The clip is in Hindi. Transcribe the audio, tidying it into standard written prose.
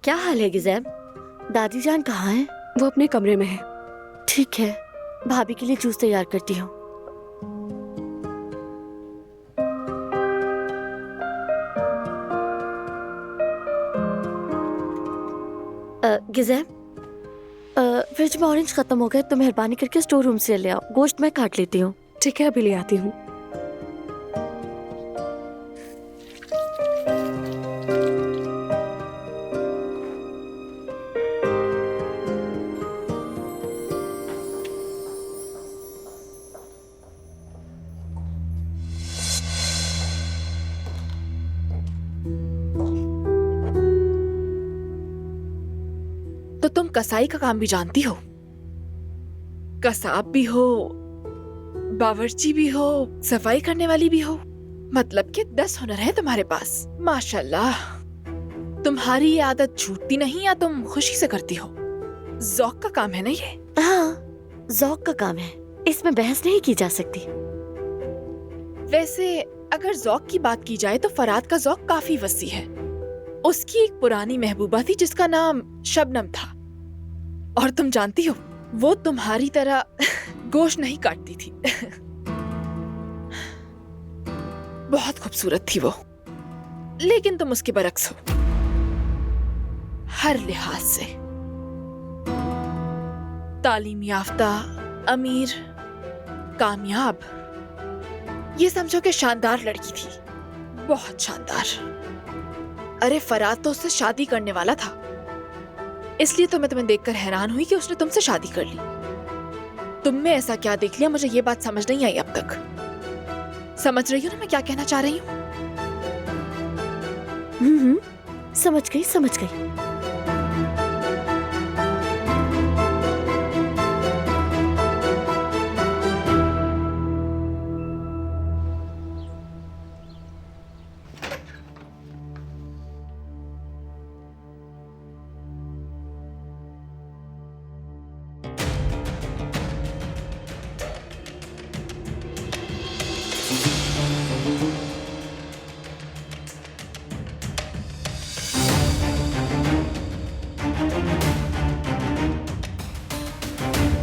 क्या हाल है गिज़ैब? दादी जान कहाँ है? वो अपने कमरे में है। ठीक है, भाभी के लिए जूस तैयार करती हूँ। गिज़ैब, फ्रिज में ऑरेंज खत्म हो गए तो मेहरबानी करके स्टोर रूम से ले आओ। गोश्त मैं काट लेती हूँ। ठीक है, अभी ले आती हूँ। तो तुम कसाई का काम भी जानती हो? कसाब भी हो, बावर्ची भी हो, सफाई करने वाली भी हो। मतलब कि 10 हुनर है तुम्हारे पास। माशाल्लाह। तुम्हारी ये आदत छूटती नहीं या तुम खुशी से करती हो? ज़ौक का काम है ना ये? हाँ, ज़ौक का काम है, इसमें बहस नहीं की जा सकती। वैसे अगर ज़ौक की बात की जाए तो फराद का ज़ौक काफी वसी है। उसकी एक पुरानी महबूबा थी जिसका नाम शबनम था, और तुम जानती हो वो तुम्हारी तरह गोश्त नहीं काटती थी। बहुत खूबसूरत थी वो, लेकिन तुम उसके बरक्स हो हर लिहाज से। तालीम याफ्ता, अमीर, कामयाब, ये समझो कि शानदार लड़की थी, बहुत शानदार। अरे फराद तो उससे शादी करने वाला था, इसलिए तो मैं तुम्हें देखकर हैरान हुई कि उसने तुमसे शादी कर ली। तुम में ऐसा क्या देख लिया, मुझे ये बात समझ नहीं आई अब तक। समझ रही हो ना मैं क्या कहना चाह रही हूँ? समझ गई।